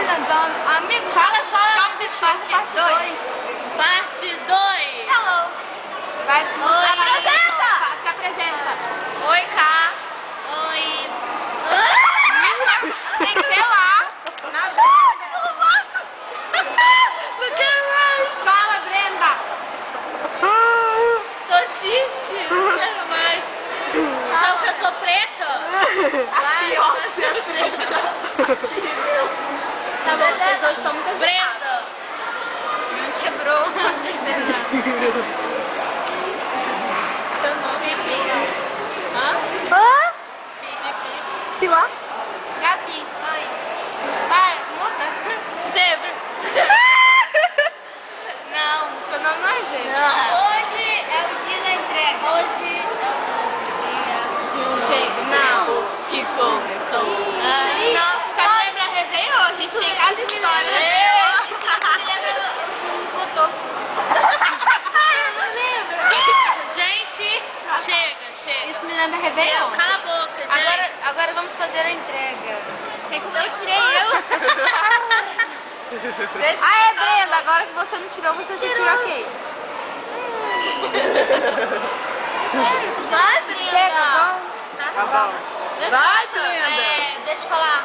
Fernandão, amigo, fala parte 2. Parte 2. Hello. Vai, Apresenta! Se apresenta. Oi, Cá. Oi. Tem que ser lá. Na Brenda. Porque mais? Fala, Brenda. Sociste. Não quero mais. Então, que eu sou preta? Vai, eu sou preta. Tá bom, vocês dois estão muito Brenda. Quebrou. Seu nome é Pi. Hã? Pi. Pilar? Gabi. Oi. Vai, muda. Zebra. Não, seu nome não é Zebra. Hoje é o dia da entrega. Hoje é o dia. Não. Que começou. Não, só lembra resenha hoje. A gente tem casa de história. Você lembra do não lembro. Gente, chega. Isso me lembra Réveillon. Cala a boca, gente. Agora vamos fazer a entrega. Eu tirei eu. Ah, é, Brenda. Agora que você não tirou, você tirou ok. Vai, Brenda. Chega, vamos. Tá bom. Vai, Brenda. Deixa eu falar.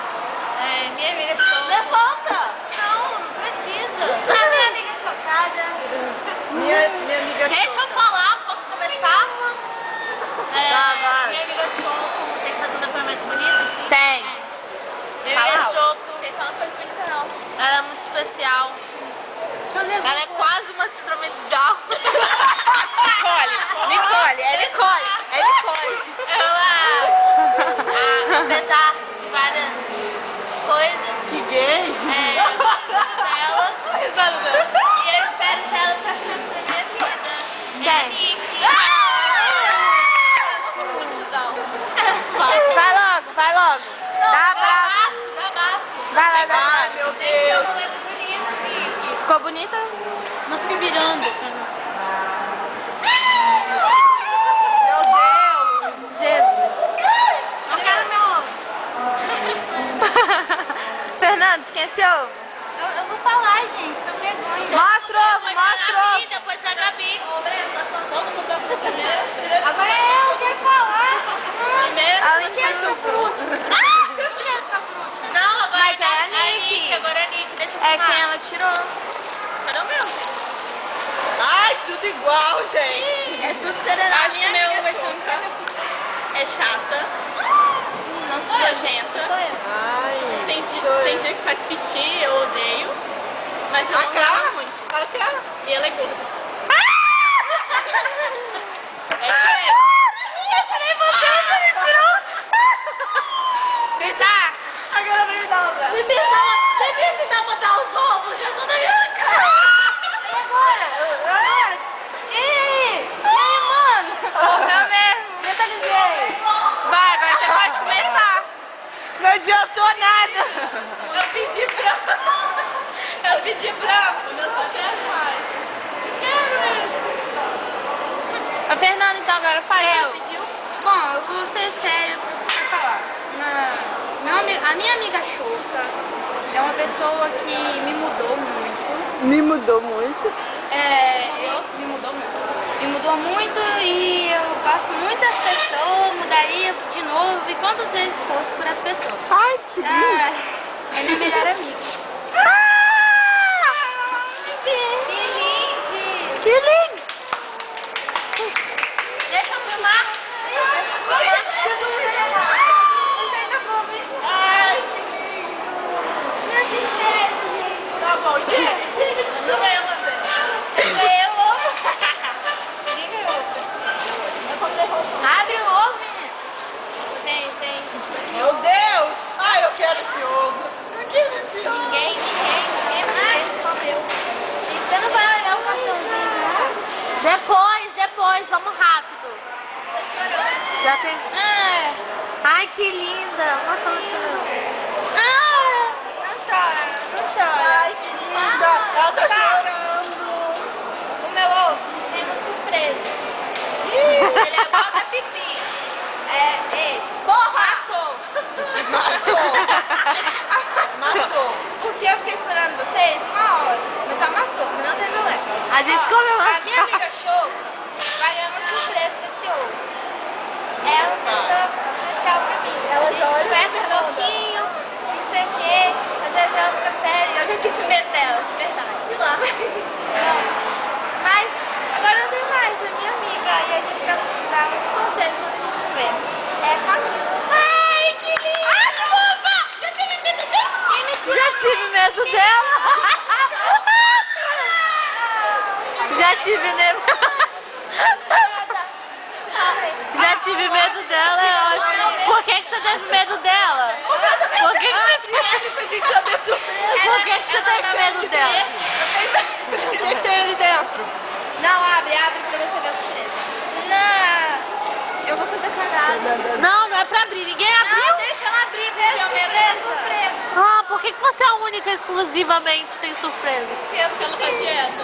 Minha amiga show. Levanta. Não precisa. Minha amiga chocada. Minha amiga Deixa eu falar, posso começar? vai. Minha amiga show. Tem que fazer depoimento bonito? Tem. Minha amiga show. Tem que falar coisa bonita não. Ela é muito especial. Ela é quase uma síndrome de Down. Nicole. É Nicole. Ela, apesar de várias coisas, Que gay. dela, e eu espero que ela tá sempre na minha vida. É a Nick. Vai logo. Dá abraço. Vai lá. Meu Deus. Bonito, Nick. Ficou bonita? Não fique virando. Jesus. Não quero meu ovo. Fernando, quem é seu ovo? Eu vou falar, gente. Tô vergonha. Mostra o ovo. Depois da Gabi. Todo mundo vai fazer primeiro. Agora eu quero falar. Primeiro. Ela Quem é essa fruta? Quem é essa fruta? Não, agora Mas é a Nick. Agora é a Nick. Deixa eu É falar. quem ela tirou. Cadê o meu? Ai, tudo igual, gente. É tudo será. Acho que o meu vai ser um cara. É chata. Não sou nojenta. Ai, Tem dia que faz piti, eu odeio. Mas eu amo muito. E ela é gorda. Eu tirei você me tirou. Pensar. Agora vai me dar um abraço. Você tentar botar os ovos, já tô na minha cara. E agora? E aí, mano? Eu mesmo. Mentalizei. Vai, você pode começar. Não adiantou nada. Eu pedi branco, meu só quero mais. Quero mesmo. A Fernanda, então, agora farei. Pediu? Bom, eu vou ser sério pra falar. A minha amiga Xuxa é uma pessoa que me mudou muito. Me mudou muito. Me mudou muito. Me mudou muito e eu gosto muito das pessoas, mudaria de novo e quantas vezes fosse por as pessoas. Ai, que lindo. É minha melhor amiga. Que lindo. Deixa eu filmar. Tá bom, gente. Não é Abre o ovo, menino. Tem. Meu Deus. Ai, eu quero esse ovo. Ninguém comeu. Você não vai olhar o cachorrinho? Depois, vamos rápido. Já tem. Ai, que linda. Nossa, Não chora. Ai, que linda. Ela tá chorando. O meu ovo tem uma surpresa. Ele é igual da Pipi. Porra! Matou. Matou. Porque fez uma hora. Mas amassou, mas não tem problema. A gente Ó, comeu. A minha amiga show vai ganhar uma surpresa desse ovo. É uma pessoa especial pra mim. Ela joga um pouquinho, não sei o quê. Às vezes ela fica séria. Eu já tive medo dela, de verdade. De lá. Mas agora não tem mais. A minha amiga e a gente dá uns conselhos quando a gente vê. É Camila. Ai, que lindo! Ai, que fofa! Já tive medo dela! Já tive medo dela. Já tive medo. Já tive medo dela, é ótimo. Por que você teve medo dela? Por que você teve medo dela? Tem que ter ele dentro. Não, abre pra você ver a surpresa. Não, eu vou fazer cagada. Não, não é pra abrir. Ninguém Não, abriu. deixa ela abrir, deixa surpresa. Ah, por que você é a única exclusivamente sem surpresa? Porque ela faz dieta.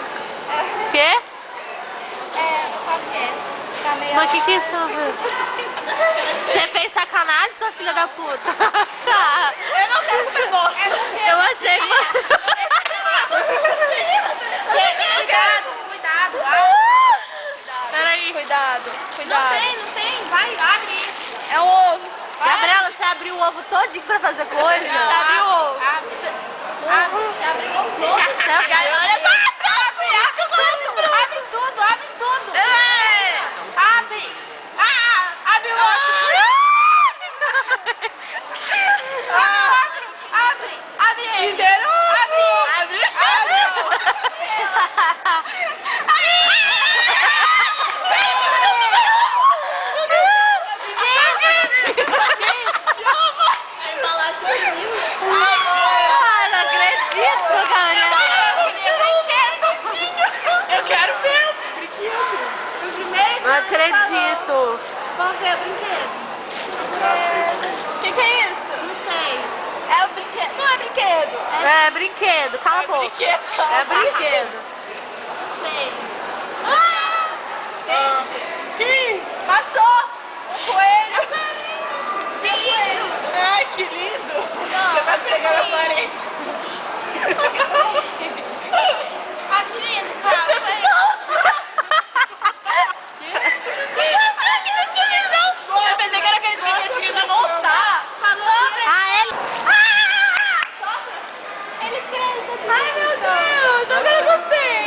Quê? Sabe o quê? Tá meio... Mas o que é isso? Você fez sacanagem, sua filha da puta? Tá. Eu não quero comer bosta. Eu achei que... Cuidado. Peraí. Cuidado. Não tem. Vai, abre. É um ovo. Gabriela, você abriu o ovo todinho pra fazer coisa? Não, Abre o ovo. Abre o ovo todo. Você abriu. Abre tudo. Abre. Abre o outro. Abre ele. Inteiro. Abre. Ai, não acredito, cara. Eu quero ver o brinquedo. Não acredito. Vamos ver o brinquedo. O que é isso? Não sei. É o brinquedo. Não é brinquedo. É brinquedo, cala a boca. Brinquedo. É brinquedo. Não sei. Ih, passou. Um coelho. Sim. Ai, que lindo. Você vai pegar na parede. Adriano, fala. Eu pensei que era aquele brinquedo que ia montar. Falou. Ah, ele... Ele fez. Ai, meu Deus, eu gostei.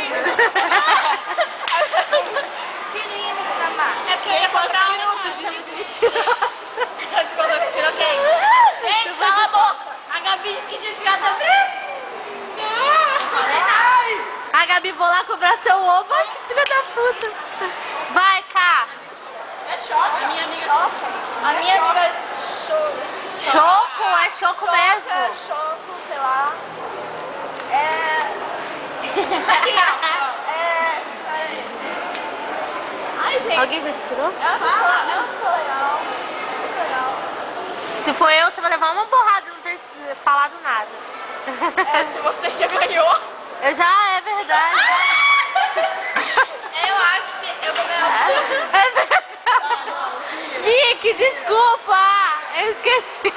Que lindo, Samar. É que eu ia comprar um de Gente, cala a boca. A Gabi que desgata abrir. A Gabi, vou lá cobrar seu ovo. Ai, filha da puta. Vai, cá. É choque. A minha amiga... A minha amiga... Choco? É choco mesmo? É choco, sei lá. Aqui, ó. Ai, gente. Alguém respirou? Não foi legal. Se for eu, você vai levar uma porrada e não ter falado nada. Se você já ganhou. Eu já, é verdade. Eu acho que eu vou ganhar É verdade. Vicky, desculpa. Eu esqueci.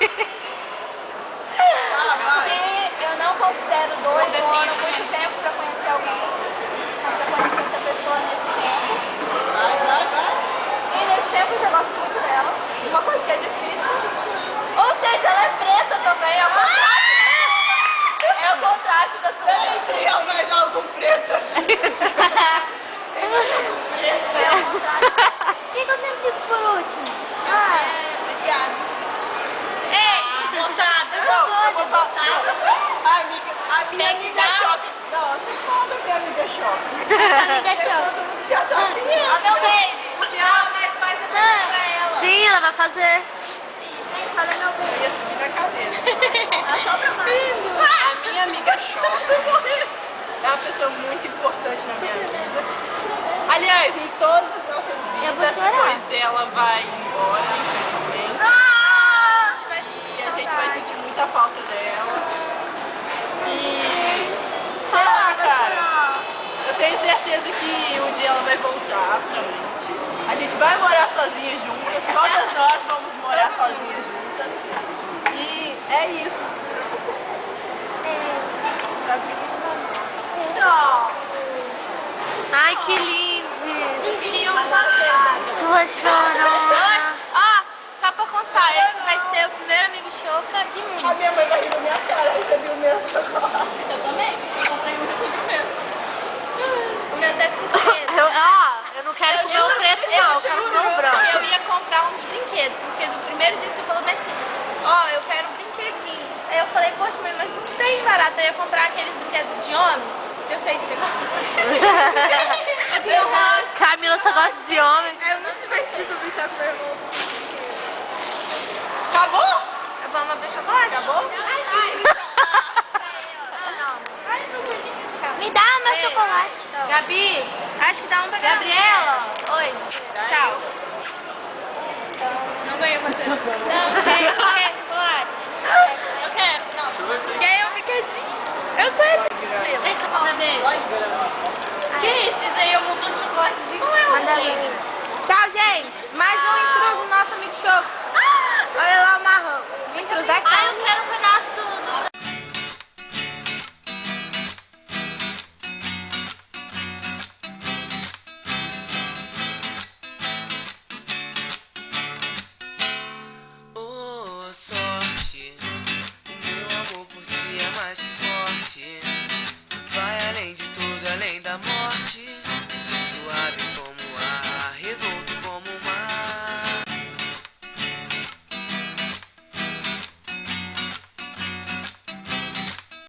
eu não considero 2 anos muito tempo pra conhecer alguém. Pra conhecer essa pessoa nesse tempo. E nesse tempo eu já gosto muito dela. Uma coisa que é difícil. Ou seja, ela é preta também, é o contraste. É o contraste da sua gente. Tem mais algo preto. É o contraste. Quem que eu sempre fico por último? Obrigada. Ei, botada. Eu vou botar. A minha amiga choque. Não, você conta que a amiga choque. Todo mundo já sabia. Ó, meu baby. Não, mas faz essa pra ela. Sim, ela vai fazer. Fala meu baby. Ia subir na cabeça. Só pra mais. A minha amiga choque. É uma pessoa muito importante na minha vida. Aliás, em todas as nossas Eu vou vidas, chorar. pois ela vai embora, infelizmente. E a gente vai sentir muita falta dela. E sei lá, cara. Eu tenho certeza que um dia ela vai voltar pra gente. A gente vai morar sozinha juntas. Todas nós vamos morar sozinhas juntas. E é isso. Tá Ai, que lindo. Sua chorona. Ó, só pra contar, esse vai ser o primeiro amigo Choca de muito. A minha mãe vai rir na minha cara, aí você viu o meu. Eu também. Eu comprei muito primeiro. O meu deve ser Eu não quero comer o preto não, eu quero comer o branco. Eu ia comprar um de brinquedo, porque do primeiro dia você falou assim, ó, eu quero um brinquedinho. Aí eu falei, poxa, mas não tem barato, eu ia comprar aqueles brinquedos de homem. Eu sei que você gosta. Eu tenho uma... Camila só gosta de homem. Eu não te preciso deixar com vergonha. Acabou? Vamos abrir chocolate? Acabou? Me dá o meu chocolate. Gabi, acho que dá um pra Gabriela. Oi. Tchau. Não ganhei você. Não, quer chocolate? Eu quero. Não. E aí eu fiquei assim. Eu quero. Deixa eu falar beijo. Que isso? Isso aí eu mudo de chocolate. Mandarim. Tchau, gente. Mais um intruso, nosso amigo show. Olha lá o marrão. O intruso é Ah, eu quero um pedaço do... Oh, sorte, o meu amor por ti é mais que forte. Vai além de tudo, além da morte.